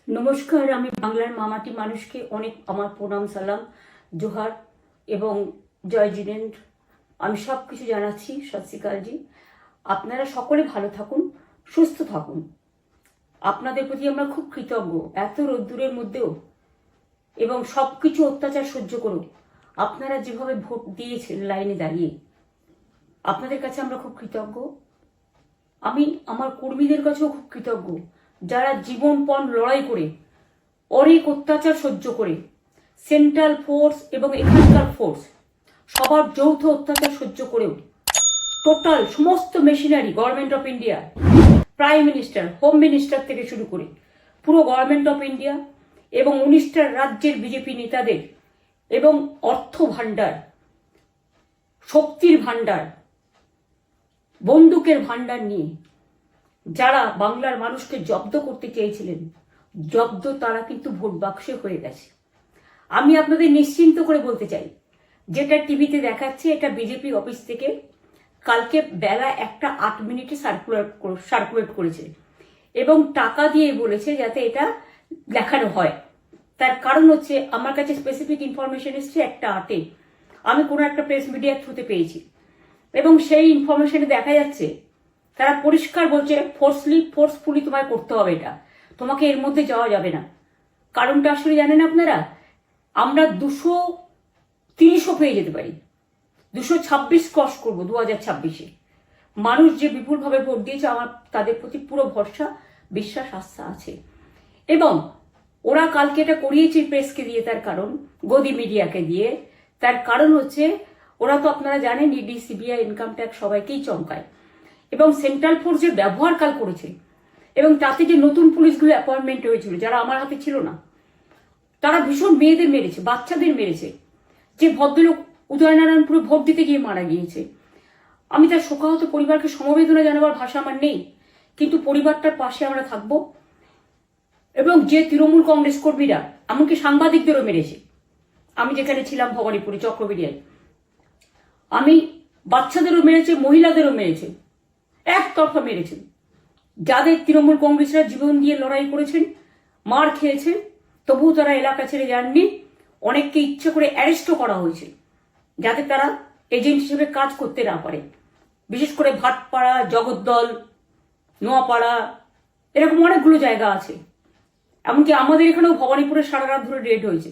নমস্কার, আমি বাংলার মামাটি মানুষকে অনেক আমার প্রণাম, সালাম, জোহার এবং জয় জিনেন্দ্র। আমি সব কিছু জানাচ্ছি। সত শ্রী আকাল জি। আপনারা সকলে ভালো থাকুন, সুস্থ থাকুন। আপনাদের প্রতি আমরা খুব কৃতজ্ঞ। এত রোদ্দুরের মধ্যেও এবং সব কিছু অত্যাচার সহ্য করুন আপনারা যেভাবে ভোট দিয়েছেন লাইনে দাঁড়িয়ে, আপনাদের কাছে আমরা খুব কৃতজ্ঞ। আমি আমার কর্মীদের কাছেও খুব কৃতজ্ঞ, যারা জীবনপণ লড়াই করে অনেক অত্যাচার সহ্য করে সেন্ট্রাল ফোর্স এবং এখানকার ফোর্স সবার যৌথ অত্যাচার সহ্য করেও টোটাল সমস্ত machinery government of India, prime minister, home minister থেকে শুরু করে পুরো গভর্নমেন্ট অফ ইন্ডিয়া এবং 19টা রাজ্যের বিজেপি নেতাদের এবং অর্থ ভাণ্ডার, শক্তির ভাণ্ডার, বন্দুকের ভাণ্ডার নিয়ে যারা বাংলার মানুষকে জব্দ করতে চেয়েছিলেন, জব্দ তারা কিন্তু ভোট বাক্সে হয়ে গেছে। আমি আপনাদের নিশ্চিন্ত করে বলতে চাই, যেটা টিভিতে দেখাচ্ছে এটা বিজেপি অফিস থেকে কালকে বেলা 1:08 সার্কুলেট করেছে এবং টাকা দিয়ে বলেছে যাতে এটা দেখানো হয়। তার কারণ হচ্ছে আমার কাছে স্পেসিফিক ইনফরমেশন এসছে 1:08 আমি কোনো একটা প্রেস মিডিয়ার থ্রুতে পেয়েছি এবং সেই ইনফরমেশনে দেখা যাচ্ছে তারা পরিষ্কার বলছে ফোর্সফুলি তোমায় করতে হবে, এটা তোমাকে এর মধ্যে যাওয়া যাবে না। কারণটা আসলে জানেন আপনারা, আমরা 230ও পেয়ে যেতে পারি, 226 ক্রস করবো 2026-এ। মানুষ যে বিপুলভাবে ভোট দিয়েছে, আমার তাদের প্রতি পুরো ভরসা, বিশ্বাস, আস্থা আছে। এবং ওরা কালকে এটা করিয়েছে প্রেসকে দিয়ে, তার কারণ গদি মিডিয়াকে দিয়ে। তার কারণ হচ্ছে ওরা তো আপনারা জানেন ইডি, সিবিআই, ইনকাম ট্যাক্স সবাইকেই চমকায় এবং সেন্ট্রাল ফোর্স যে ব্যবহার কাল করেছে এবং তাতে যে নতুন পুলিশগুলো অ্যাপয়েন্টমেন্ট হয়েছিল যারা আমার হাতে ছিল না, তারা ভীষণ মেয়েদের মেরেছে, বাচ্চাদের মেরেছে। যে ভদ্রলোক উদয়নারায়ণপুরে ভোট দিতে গিয়ে মারা গিয়েছে, আমি তার শোকাহত পরিবারকে সমবেদনা জানাবার ভাষা আমার নেই, কিন্তু পরিবারটার পাশে আমরা থাকব। এবং যে তৃণমূল কংগ্রেস কর্মীরা এমনকি সাংবাদিকদেরও মেরেছে, আমি যেখানে ছিলাম ভবানীপুরে চক্রবেড়িয়ায়, আমি বাচ্চাদেরও মেরেছে, মহিলাদেরও মেরেছে, একতরফা মেরেছেন। যাদের তৃণমূল কংগ্রেসরা জীবন দিয়ে লড়াই করেছেন, মার খেয়েছেন, তবুও তারা এলাকা ছেড়ে যাননি। অনেককে ইচ্ছে করে অ্যারেস্টও করা হয়েছে যাতে তারা এজেন্ট হিসেবে কাজ করতে না পারে। বিশেষ করে ভাটপাড়া, জগদ্দল, নোয়াপাড়া, এরকম অনেকগুলো জায়গা আছে। এমনকি আমাদের এখানেও ভবানীপুরে সারা রাত ধরে রেড হয়েছে।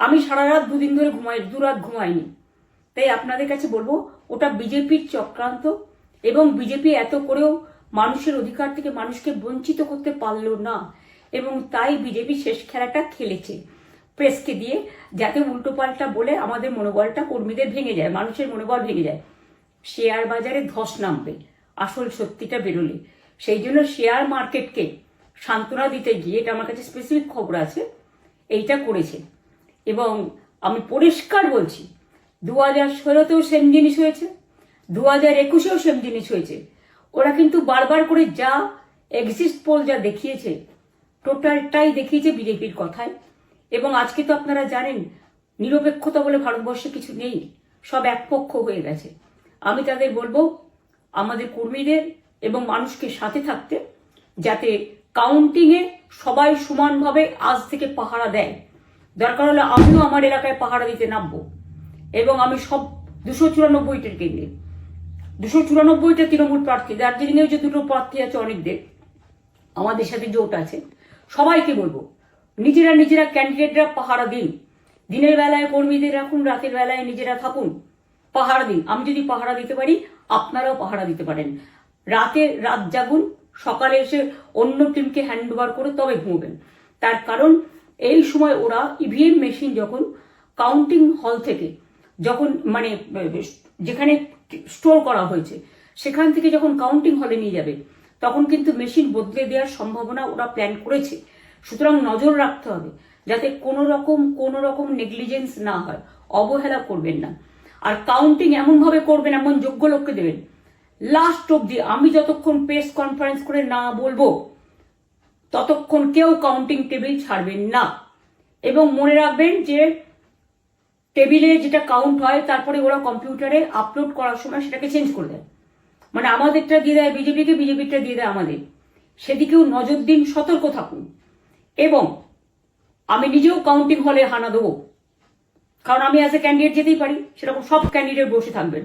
আমি সারা রাত 2 দিন ধরে দুরাত ঘুমাইনি। তাই আপনাদের কাছে বলবো, ওটা বিজেপির চক্রান্ত এবং বিজেপি এত করেও মানুষের অধিকার থেকে মানুষকে বঞ্চিত করতে পারল না এবং তাই বিজেপি শেষ খেলাটা খেলেছে প্রেসকে দিয়ে, যাতে উল্টোপাল্টা বলে আমাদের মনোবলটা কর্মীদের ভেঙে যায়, মানুষের মনোবল ভেঙে যায়। শেয়ার বাজারে ধস নামবে আসল সত্যিটা বেরোলে। সেই জন্য শেয়ার মার্কেটকে সান্ত্বনা দিতে গিয়ে, এটা আমার কাছে স্পেসিফিক খবর আছে, এইটা করেছে। এবং আমি পরিষ্কার বলছি, 2016তেও সেম জিনিস হয়েছে, 2021-এও সেম জিনিস হয়েছে। ওরা কিন্তু বারবার করে যা এক্সিস্ট পোল যা দেখিয়েছে, টোটালটাই দেখিয়েছে বিজেপির কথায়। এবং আজকে তো আপনারা জানেন নিরপেক্ষতা বলে ভারতবর্ষে কিছু নেই, সব একপক্ষ হয়ে গেছে। আমি তাদের বলবো আমাদের কর্মীদের এবং মানুষকে সাথে থাকতে, যাতে কাউন্টিংয়ে সবাই সমানভাবে আজ থেকে পাহারা দেয়। দরকার হলে আমিও আমার এলাকায় পাহারা দিতে নামবো এবং আমি সব 294টার কেন্দ্রে, 294টা তৃণমূল প্রার্থী, দার্জিলিংয়েও যে 2টো প্রার্থী আছে অনেকদের, আমাদের সাথে জোট আছে, সবাইকে বলবো নিজেরা ক্যান্ডিডেটরা পাহারা দিন। দিনের বেলায় কর্মীদের রাখুন, রাতের বেলায় নিজেরা থাকুন, পাহারা দিন। আমি যদি পাহারা দিতে পারি, আপনারাও পাহারা দিতে পারেন। রাত জাগুন, সকালে এসে অন্য টিমকে হ্যান্ড ওভার করে তবে ঘুমবেন। তার কারণ এই সময় ওরা ইভিএম মেশিন যখন কাউন্টিং হল থেকে, যখন মানে যেখানে স্টোর করা হয়েছে সেখান থেকে যখন কাউন্টিং হলে নিয়ে যাবে, তখন কিন্তু মেশিন বদলে দেওয়ার সম্ভাবনা ওরা প্ল্যান করেছে। সুতরাং নজর রাখতে হবে যাতে কোনো রকম নেগলিজেন্স না হয়, অবহেলা করবেন না। আর কাউন্টিং এমনভাবে করবেন, এমন যোগ্য লোককে দেবেন লাস্ট অব্দি। আমি যতক্ষণ প্রেস কনফারেন্স করে না বলবো ততক্ষণ কেউ কাউন্টিং টেবিল ছাড়বেন না। এবং মনে রাখবেন যে টেবিলে যেটা কাউন্ট হয় তারপরে ওরা কম্পিউটারে আপলোড করার সময় সেটাকে চেঞ্জ করে দেয়। মানে আমাদেরটা দিয়ে দেয় বিজেপিকে, বিজেপিটা দিয়ে দেয় আমাদের। সেদিকেও নজর দিন, সতর্ক থাকুন। এবং আমি নিজেও কাউন্টিং হলে হানা দেবো, কারণ আমি অ্যাজ এ ক্যান্ডিডেট যেতেই পারি, সেরকম সব ক্যান্ডিডেট বসে থাকবেন।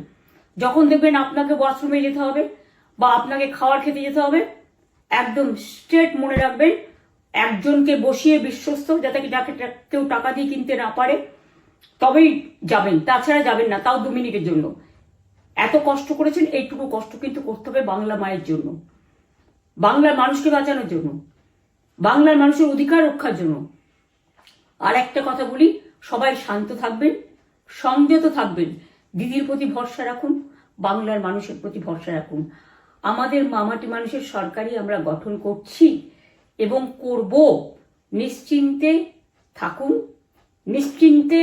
যখন দেখবেন আপনাকে ওয়াশরুমে যেতে হবে বা আপনাকে খাবার খেতে যেতে হবে, একদম স্ট্রেট মনে রাখবেন, একজনকে বসিয়ে বিশ্বস্ত, যাতে যাকে কেউ টাকা দিয়ে কিনতে না পারে, তবেই যাবেন, তাছাড়া যাবেন না, তাও 2 মিনিটের জন্য। এত কষ্ট করেছেন, এইটুকু কষ্ট কিন্তু করতে হবে বাংলা মায়ের জন্য, বাংলার মানুষকে বাঁচানোর জন্য, বাংলার মানুষের অধিকার রক্ষার জন্য। আর একটা কথা বলি, সবাই শান্ত থাকবেন, সংযত থাকবেন, দিদির প্রতি ভরসা রাখুন, বাংলার মানুষের প্রতি ভরসা রাখুন। আমাদের মামাটি মানুষের সরকারই আমরা গঠন করছি এবং করব। নিশ্চিন্তে থাকুন, নিশ্চিন্তে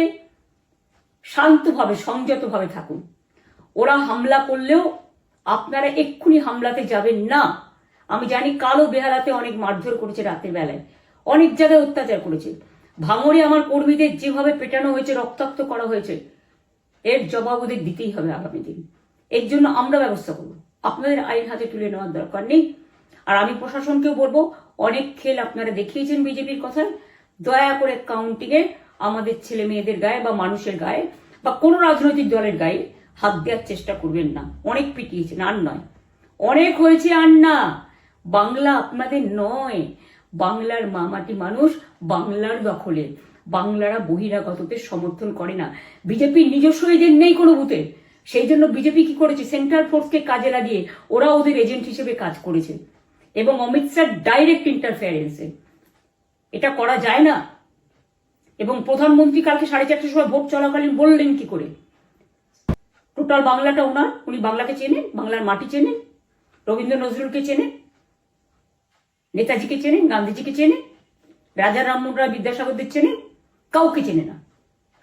শান্তভাবে সংযতভাবে থাকুন। ওরা হামলা করলেও আপনারা এক্ষুনি হামলাতে যাবেন না। আমি জানি কালো বেহালাতে অনেক মারধর করেছে, রাতের বেলায় অনেক জায়গায় অত্যাচার করেছে। ভাঙড়ে আমার কর্মীদের যেভাবে পেটানো হয়েছে, রক্তাক্ত করা হয়েছে, এর জবাব ওদের দিতেই হবে আগামী দিন। এর জন্য আমরা ব্যবস্থা করব, আপনাদের আইন হাতে তুলে নেওয়ার দরকার নেই। আর আমি প্রশাসনকেও বলবো, অনেক খেল আপনারা দেখিয়েছেন বিজেপির কথায়, দয়া করে কাউন্টিংয়ে আমাদের ছেলে মেয়েদের গায়ে বা মানুষের গায়ে বা কোনো রাজনৈতিক দলের গায়ে হাত দেওয়ার চেষ্টা করবেন না। অনেক পিটিয়েছেন, আর নয়, অনেক হয়েছে, আর না। বাংলা আপনাদের নয়, বাংলার মামাটি মানুষ বাংলার দখলে। বাংলারা বহিরাগতদের সমর্থন করে না। বিজেপির নিজস্ব এজেন্ট নেই কোনো বুথে, সেই জন্য বিজেপি কি করেছে, সেন্ট্রাল ফোর্সকে কাজে লাগিয়ে ওরা ওদের এজেন্ট হিসেবে কাজ করেছে, এবং অমিত শাহ ডাইরেক্ট ইন্টারফেয়ারেন্সে। এটা করা যায় না। এবং প্রধানমন্ত্রী কালকে 4:30টার সময় ভোট চলাকালীন বললেন কি করে, টোটাল বাংলাটা ওনার, উনি বাংলাকে চেনেন, বাংলার মাটি চেনেন, রবীন্দ্র নজরুলকে চেনেন, নেতাজিকে চেনেন, গান্ধীজিকে চেনেন, রাজা রামমোহন রায়, বিদ্যাসাগরদের চেনেন, কাউকে চেনে না।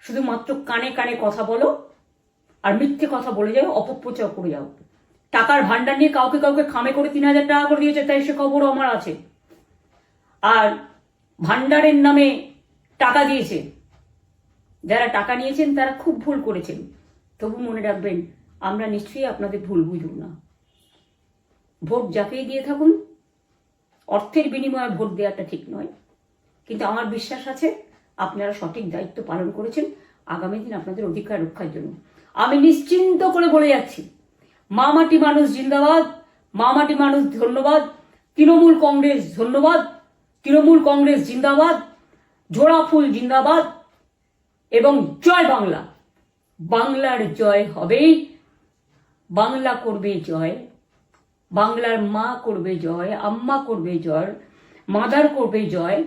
শুধুমাত্র কানে কানে কথা বলো আর মিথ্যে কথা বলে যাও, অপপ্রচার করে যাও। টাকার ভান্ডার নিয়ে কাউকে কাউকে খামে করে 3,000 টাকা করে দিয়েছে, তাই সে খবরও আমার আছে। আর ভান্ডারের নামে টাকা দিয়েছে, যারা টাকা নিয়েছেন তারা খুব ভুল করেছেন। তবু মনে রাখবেন, আমরা নিশ্চয়ই আপনাদের ভুল বুঝব না। ভোট যাকেই দিয়ে থাকুন, অর্থের বিনিময়ে ভোট দেওয়াটা ঠিক নয়, কিন্তু আমার বিশ্বাস আছে আপনারা সঠিক দায়িত্ব পালন করেছেন আগামী দিন আপনাদের অধিকার রক্ষার জন্য। আমি নিশ্চিন্ত করে বলে যাচ্ছি, মামাটি মানুষ জিন্দাবাদ, মামাটি মানুষ ধন্যবাদ, তৃণমূল কংগ্রেস ধন্যবাদ, তৃণমূল কংগ্রেস জিন্দাবাদ, ঝোড়া ফুল জিন্দাবাদ, এবং জয় বাংলা। বাংলার জয় হবেই, বাংলা করবে জয়, বাংলার মা করবে জয়, আম্মা করবে জয়, মাদার করবে জয়,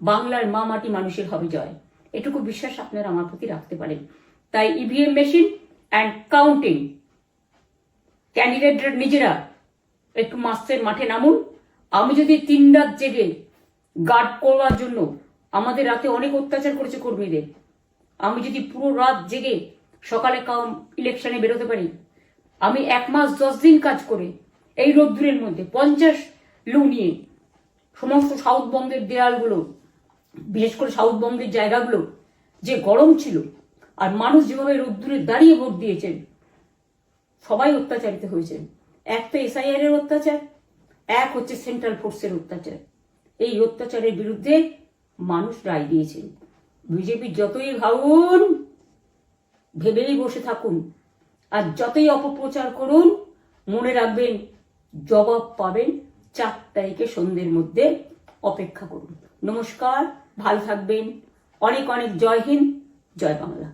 বাংলার মা মাটি মানুষের হবে জয়। এটুকু বিশ্বাস আপনারা আমার প্রতি রাখতে পারেন। তাই ইভিএম মেশিন অ্যান্ড কাউন্টিং, ক্যান্ডিডেটরা নিজেরা একটু মাঠে নামুন। আমি যদি 3 রাত জেগে গার্ড করার জন্য, আমাদের রাতে অনেক অত্যাচার করেছে কর্মীদের, আমি যদি পুরো রাত জেগে সকালে ইলেকশনে বেরোতে পারি, আমি 1 মাস 10 দিন কাজ করে এই রোদ্দুরের মধ্যে 50 লু নিয়ে সমস্ত সাউথবঙ্গের দেয়ালগুলো, বিশেষ করে সাউথবঙ্গের জায়গাগুলো যে গরম ছিল, আর মানুষ যেভাবে রোদ্দুরে দাঁড়িয়ে ভোট দিয়েছেন, সবাই অত্যাচারিত হয়েছেন। এক তো এসআইআর এর অত্যাচার, এক হচ্ছে সেন্ট্রাল ফোর্সের অত্যাচার। এই অত্যাচারের বিরুদ্ধে মানুষ রায় দিয়েছেন। বিজেপি যতই ভাবুন, ভেবেই বসে থাকুন, আর যতই অপপ্রচার করুন, মনে রাখবেন জবাব পাবেন 4 তারিখে সন্ধ্যের মধ্যে। অপেক্ষা করুন। নমস্কার, ভালো থাকবেন। অনেক অনেক জয় হিন্দ, জয় বাংলা।